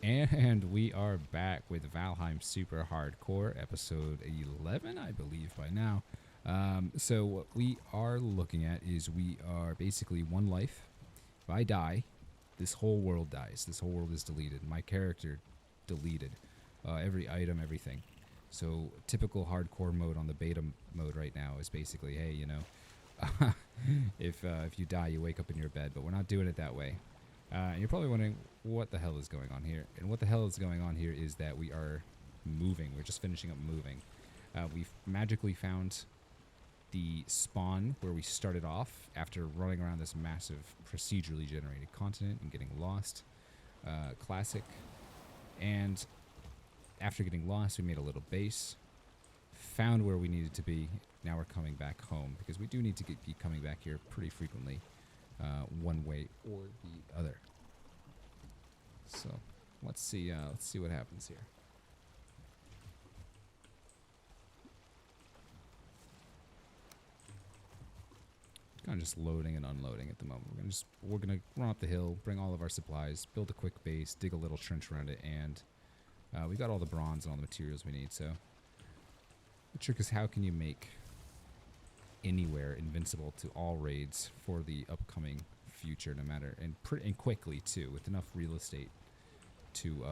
And we are back with Valheim Super Hardcore, episode 11, I believe, by now. So what we are looking at is we are basically one life. If I die, this whole world dies. This whole world is deleted. My character deleted. Every item, everything. So typical hardcore mode on the beta mode right now is basically, hey, you know, if you die, you wake up in your bed. But we're not doing it that way. You're probably wondering what the hell is going on here. And what the hell is going on here is that we are moving. We're just finishing up moving. We've magically found the spawn where we started off after running around this massive procedurally generated continent and getting lost. Classic. And after getting lost, we made a little base. Found where we needed to be. Now we're coming back home because we do need to be coming back here pretty frequently. One way or the other. So let's see what happens here. Kind of just loading and unloading at the moment. We're gonna run up the hill, bring all of our supplies, build a quick base, dig a little trench around it, and we've got all the bronze and all the materials we need. So the trick is, how can you make anywhere invincible to all raids for the upcoming future, no matter, and quickly too, with enough real estate to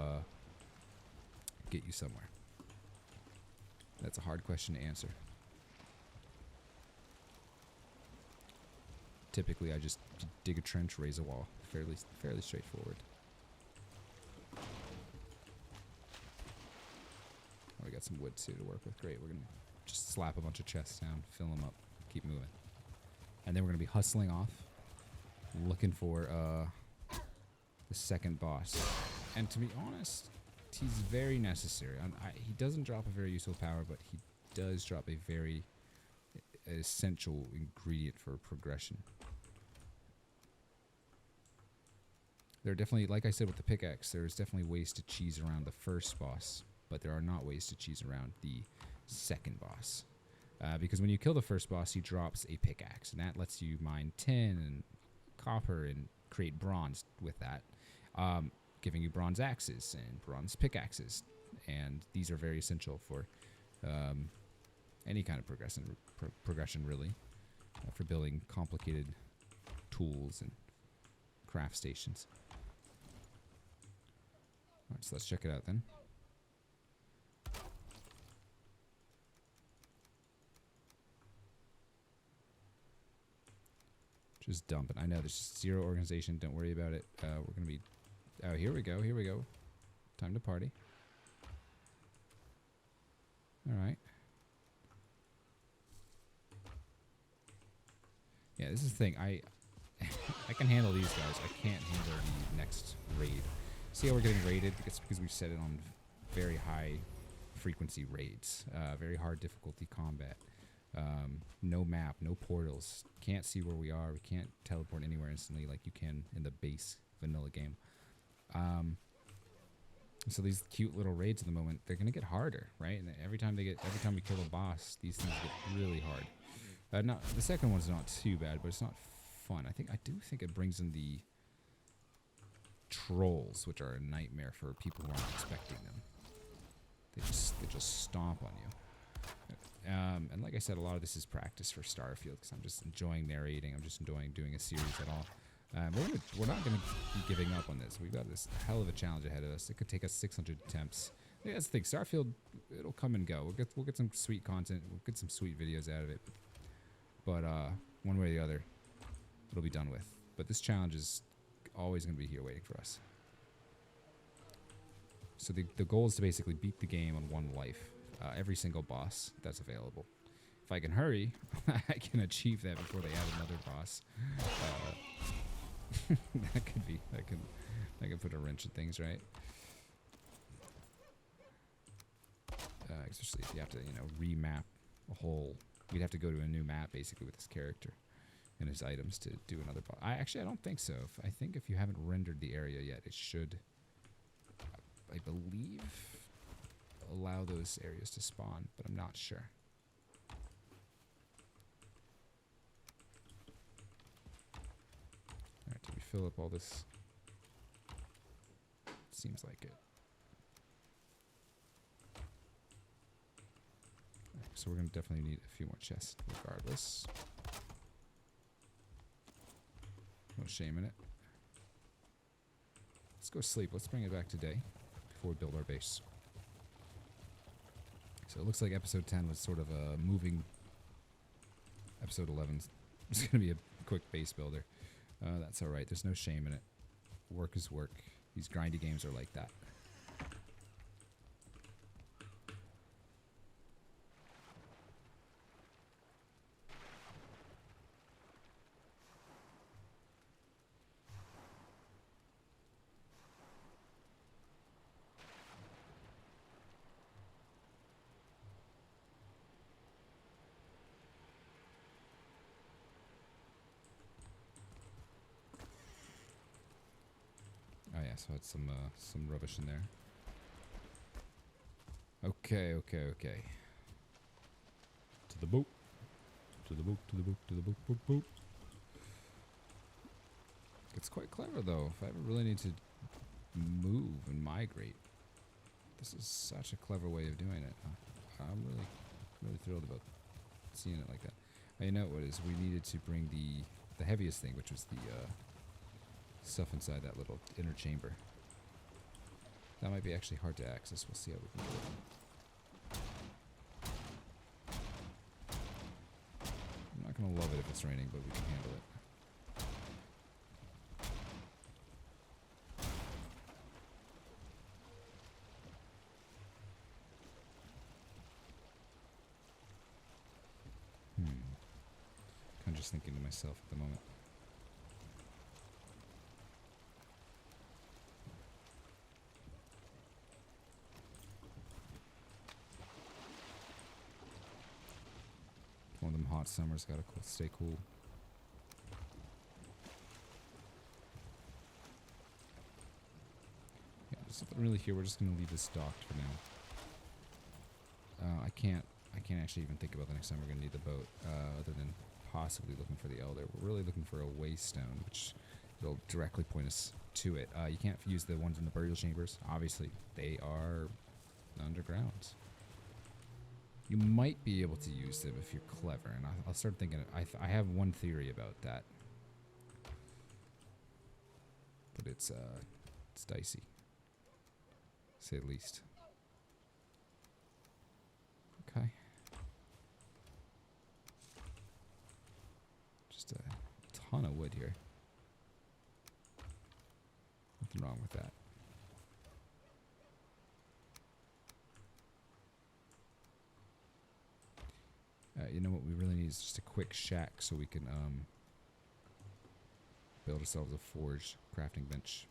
get you somewhere? That's a hard question to answer. Typically, I just dig a trench, raise a wall. Fairly straightforward. Oh, we got some wood too to work with. Great. We're gonna just slap a bunch of chests down, fill them up, keep moving, and then we're gonna be hustling off, looking for the second boss. And to be honest, he's very necessary. He doesn't drop a very useful power, but he does drop a very essential ingredient for progression. There are definitely, like I said with the pickaxe, there's definitely ways to cheese around the first boss, but there are not ways to cheese around the second boss. Because when you kill the first boss, he drops a pickaxe, and that lets you mine tin and copper and create bronze with that, giving you bronze axes and bronze pickaxes. And these are very essential for any kind of progression really, for building complicated tools and craft stations. Alright, so let's check it out then. Just dump it. I know there's just zero organization. Don't worry about it. We're going to be... Oh, here we go. Here we go. Time to party. Alright. Yeah, this is the thing. I can handle these guys. I can't handle the next raid. See how we're getting raided? It's because we've set it on very high frequency raids. Very hard difficulty combat. No map, no portals. Can't see where we are. We can't teleport anywhere instantly like you can in the base vanilla game. So these cute little raids at the moment, they're gonna get harder, right? And every time we kill a boss, these things get really hard. The second one's not too bad, but it's not fun. I do think it brings in the trolls, which are a nightmare for people who aren't expecting them. They just stomp on you. And like I said, a lot of this is practice for Starfield, because I'm just enjoying narrating. I'm just enjoying doing a series at all. We're not going to be giving up on this. We've got this hell of a challenge ahead of us. It could take us 600 attempts. Yeah, that's the thing. Starfield, it'll come and go. We'll get some sweet content. We'll get some sweet videos out of it. But one way or the other, it'll be done with. But this challenge is always going to be here waiting for us. So the goal is to basically beat the game on one life. Every single boss that's available. If I can hurry, I can achieve that before they add another boss. That could put a wrench in things, right? Especially if you have to, remap a whole. We'd have to go to a new map basically with this character and his items to do another boss. I don't think so. I think if you haven't rendered the area yet, it should, I believe, allow those areas to spawn, but I'm not sure. Alright, did we fill up all this Seems like it. So we're going to definitely need a few more chests regardless. No shame in it. Let's go sleep. Let's bring it back today before we build our base. So it looks like episode 10 was sort of a moving. Episode 11 is going to be a quick base builder. That's alright. There's no shame in it. Work is work. These grindy games are like that. Oh yeah, so I had some rubbish in there. Okay. To the boat. To the boat, to the boat, to the boat. It's quite clever though. If I ever really need to move and migrate, this is such a clever way of doing it. I'm really thrilled about seeing it like that. You know what it is? We needed to bring the heaviest thing, which was the stuff inside that little inner chamber. That might be actually hard to access. We'll see how we can do it. I'm not going to love it if it's raining, but we can handle it. Kind of just thinking to myself at the moment. One of them hot summers, gotta stay cool. Yeah, there's nothing really here. We're just gonna leave this docked for now. I can't actually even think about the next time we're gonna need the boat, other than possibly looking for the Elder. We're really looking for a waystone, which will directly point us to it. You can't use the ones in the burial chambers. Obviously, they are underground. You might be able to use them if you're clever, and I'll start thinking. I have one theory about that, but it's dicey, to say the least. Okay, just a ton of wood here. Nothing wrong with that. You know what we really need is just a quick shack so we can build ourselves a forge crafting bench.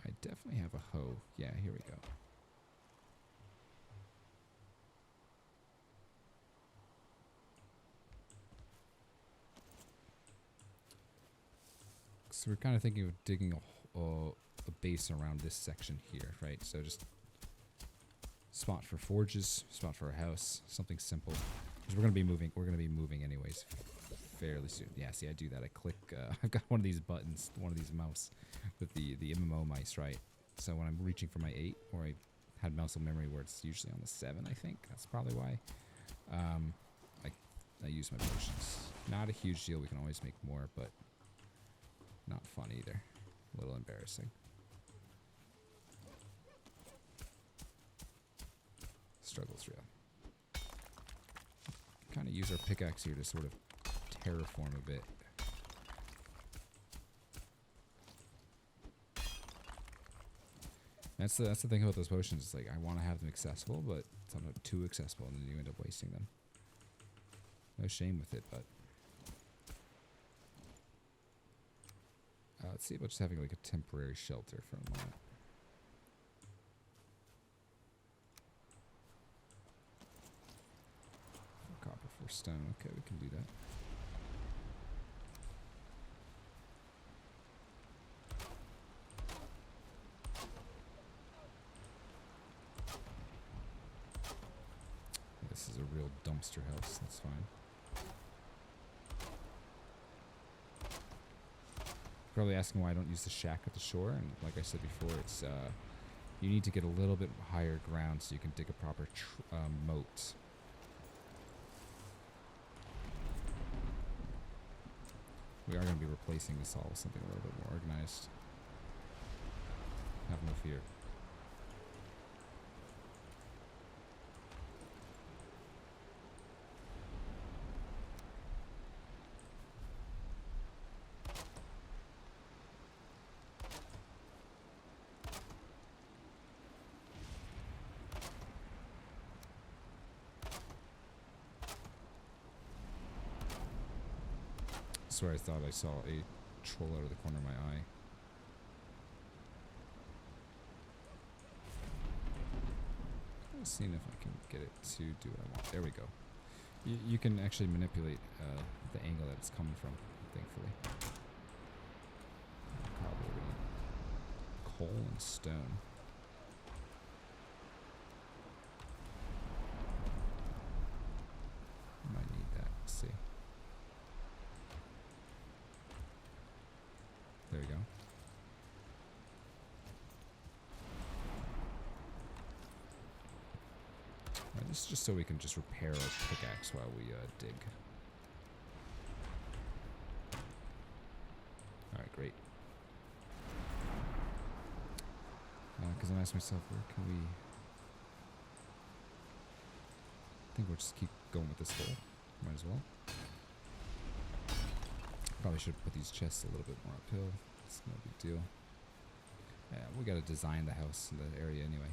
I definitely have a hoe. Yeah, here we go. So we're kind of thinking of digging a base around this section here, right? So just spot for forges, spot for a house, something simple. Because we're gonna be moving anyways, fairly soon. Yeah, see, I do that. I click. I've got one of these buttons, one of these mouse with the MMO mice, right? So when I'm reaching for my 8, or I had muscle memory where it's usually on the 7, I think that's probably why. I use my potions. Not a huge deal. We can always make more, but not fun either. A little embarrassing. Struggle's real. Kind of use our pickaxe here to sort of terraform a bit. That's the thing about those potions. It's like I want to have them accessible, but it's not too accessible, and then you end up wasting them. No shame with it, but let's see about just having like a temporary shelter for a moment. Copper for stone. Okay, we can do that. This is a real dumpster house. That's fine. probably asking why I don't use the shack at the shore, and like I said before, it's you need to get a little bit higher ground so you can dig a proper moat. We are going to be replacing this all with something a little bit more organized. Have no fear. I swear I thought I saw a troll out of the corner of my eye. I'm seeing if I can get it to do what I want. There we go. You can actually manipulate the angle that it's coming from, thankfully. Probably need coal and stone. Might need that. Let's see. There we go. Alright, this is just so we can just repair our pickaxe while we dig. Alright, great. Because I'm asking myself, where can we... I think we'll just keep going with this hole. Might as well. Probably should put these chests a little bit more uphill. It's no big deal. Yeah, we gotta design the house in the area anyway.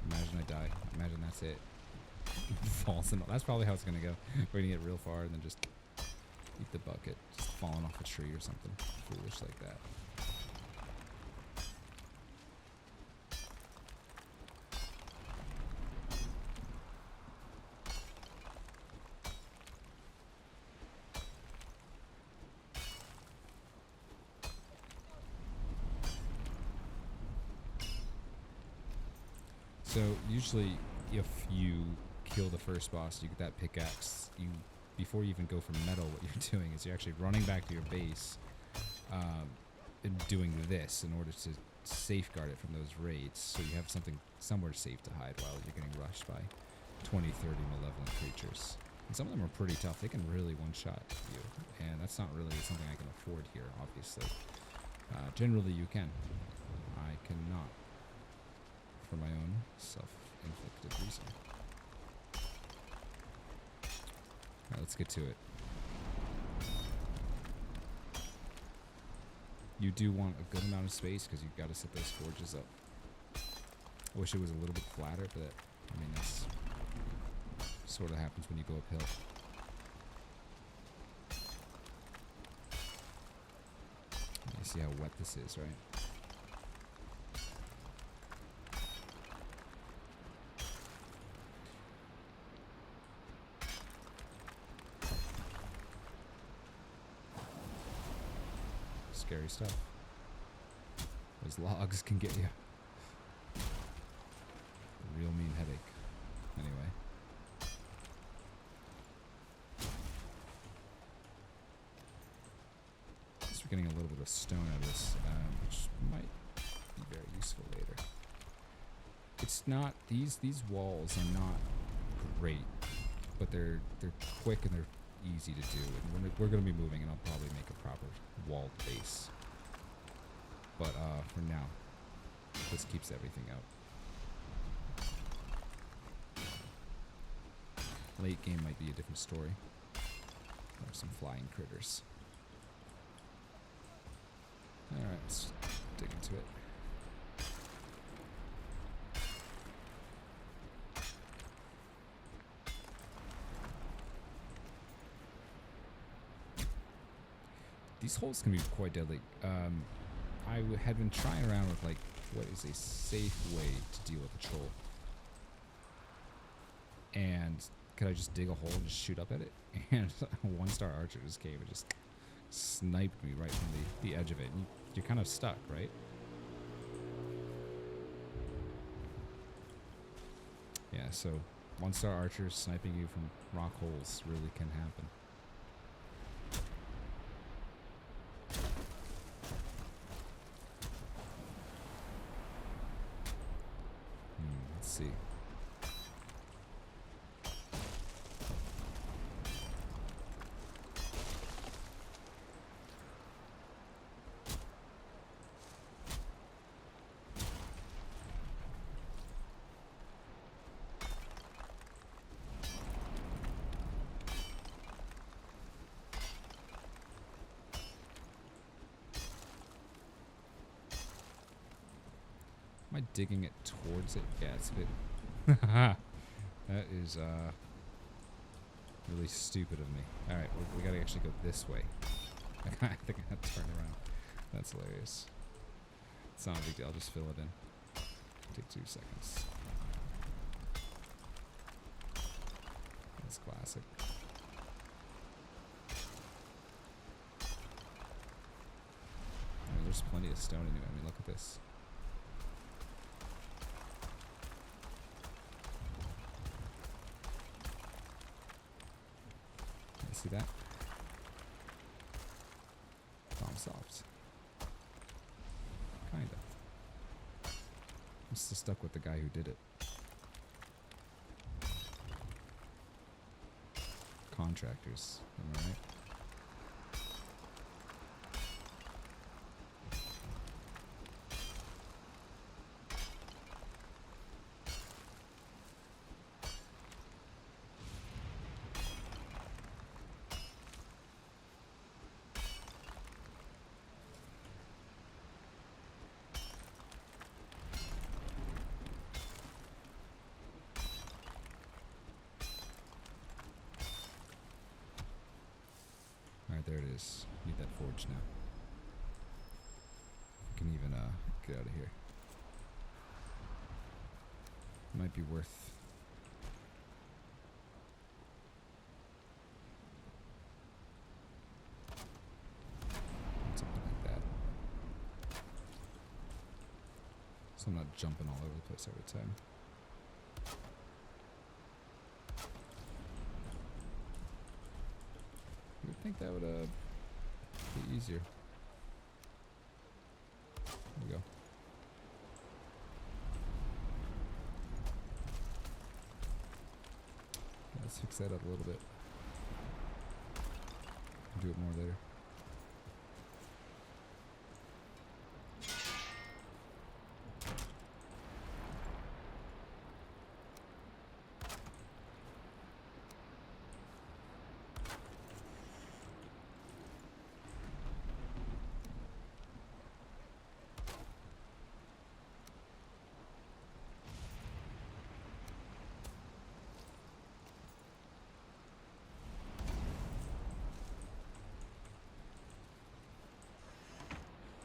Imagine I die. Imagine that's it. Falls in. That's probably how it's gonna go. We're gonna get real far and then just eat the bucket. Just falling off a tree or something foolish like that. So usually if you kill the first boss, you get that pickaxe, before you even go for metal, what you're doing is you're actually running back to your base and doing this in order to safeguard it from those raids, so you have something somewhere safe to hide while you're getting rushed by 20, 30 malevolent creatures. And some of them are pretty tough. They can really one-shot you, and that's not really something I can afford here, obviously. Generally you can. I cannot. For my own self-inflicted reason. Alright, let's get to it. You do want a good amount of space because you've got to set those forges up. I wish it was a little bit flatter, but I mean, that's sort of happens when you go uphill. You see how wet this is, right? Scary stuff. Those logs can get you. A real mean headache. Anyway. Just we're getting a little bit of stone out of this, which might be very useful later. It's not, these walls are not great, but they're quick and they're easy to do, and we're going to be moving, and I'll probably make a proper walled base. But for now, this keeps everything out. Late game might be a different story. Or some flying critters. Alright, let's dig into it. These holes can be quite deadly. I had been trying around with, like, what is a safe way to deal with a troll. And could I just dig a hole and just shoot up at it? And a one-star archer just came and just sniped me right from the edge of it. And you're kind of stuck, right? Yeah, so one-star archers sniping you from rock holes really can happen. see. Am I digging it towards it? Yeah, it's a bit... That is really stupid of me. Alright, we gotta actually go this way. I think I have to turn around. That's hilarious. It's not a big deal, I'll just fill it in. Take 2 seconds. That's classic. I mean, there's plenty of stone anyway. I mean, look at this. See that? Problem solved. Kinda. I'm still stuck with the guy who did it. Contractors, am I right? Alright, there it is. Need that forge now. We can even get out of here. Might be worth... something like that. So I'm not jumping all over the place every time. I would think that would be easier. There we go. Let's fix that up a little bit. Do it more later.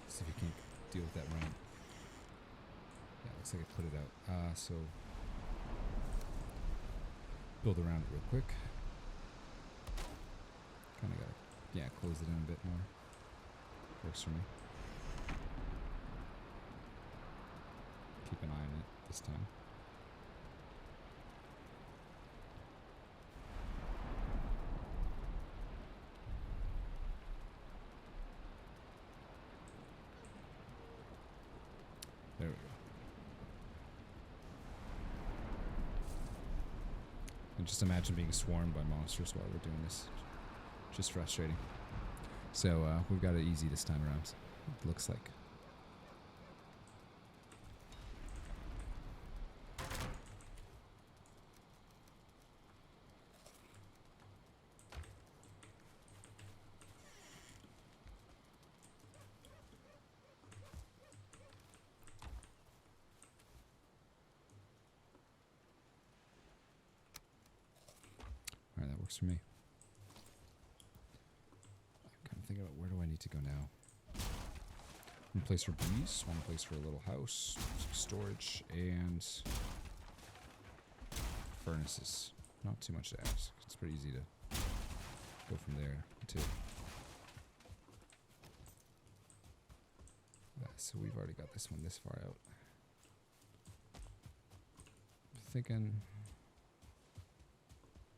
See if you can deal with that ramp. Yeah, looks like I put it out. So build around it real quick. Kind of gotta, yeah, close it in a bit more. Works for me. Keep an eye on it this time. There we go. And just imagine being swarmed by monsters while we're doing this. Just frustrating. So we've got it easy this time around, it looks like. Alright, that works for me. I'm kind of thinking about where do I need to go now. One place for bees, one place for a little house, some storage, and furnaces. Not too much to ask. It's pretty easy to go from there too. So we've already got this one this far out. I'm thinking,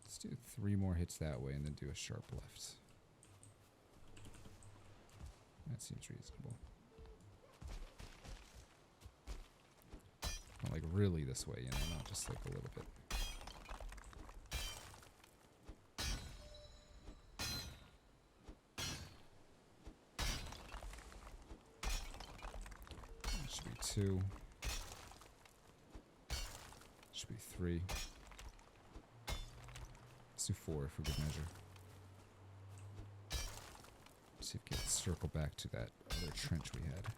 let's do 3 more hits that way and then do a sharp left. That seems reasonable. Oh, like really this way, you know, not just like a little bit. Should be 2. Should be 3. Let's do 4 for good measure. See if we can circle back to that other trench we had.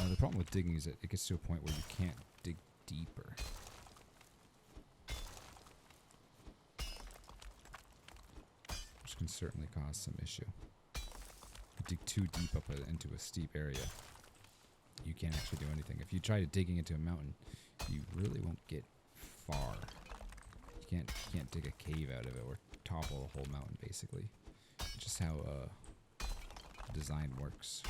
The problem with digging is that it gets to a point where you can't dig deeper. Which can certainly cause some issue. If you dig too deep up into a steep area, you can't actually do anything. If you try digging into a mountain, you really won't get far. You can't dig a cave out of it or topple the whole mountain, basically. It's just how design works.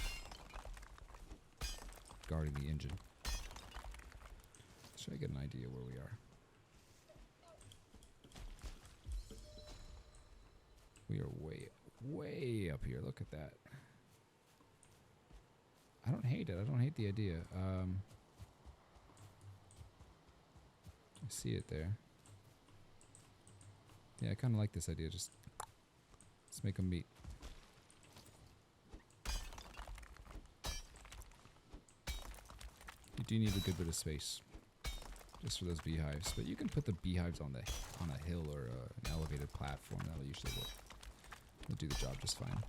Guarding the engine. Should I get an idea where we are? We are way up here. Look at that. I don't hate it. I don't hate the idea. I see it there. Yeah, I kind of like this idea. Just let's make them meet. You do need a good bit of space just for those beehives, but you can put the beehives on a hill or an elevated platform. That'll usually work. It'll do the job just fine.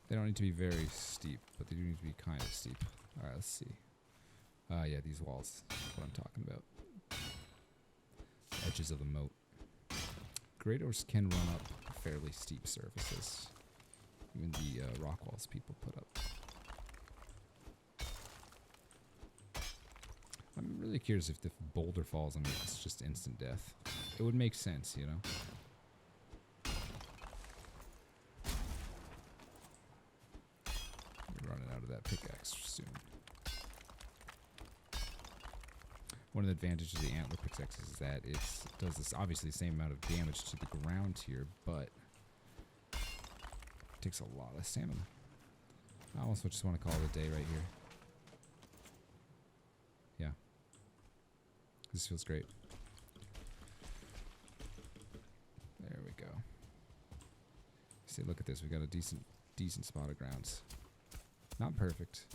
They don't need to be very steep, but they do need to be kind of steep. Alright, let's see. Yeah, these walls. That's what I'm talking about. The edges of the moat. Great Orcs can run up fairly steep surfaces. Even the rock walls people put up. I'm really curious if the boulder falls on me, it's just instant death. It would make sense, you know? That pickaxe soon. One of the advantages of the antler pickaxe is that it does this obviously the same amount of damage to the ground here, but it takes a lot of stamina. I almost just want to call it a day right here. Yeah. This feels great. There we go. See, look at this. We got a decent spot of grounds. Not perfect.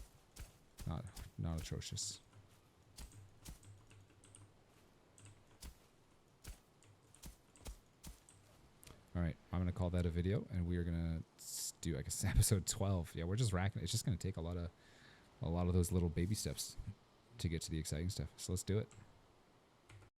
Not atrocious. Alright, I'm going to call that a video, and we are going to do, I guess, episode 12. Yeah, we're just racking. It's just going to take a lot of those little baby steps to get to the exciting stuff. So let's do it.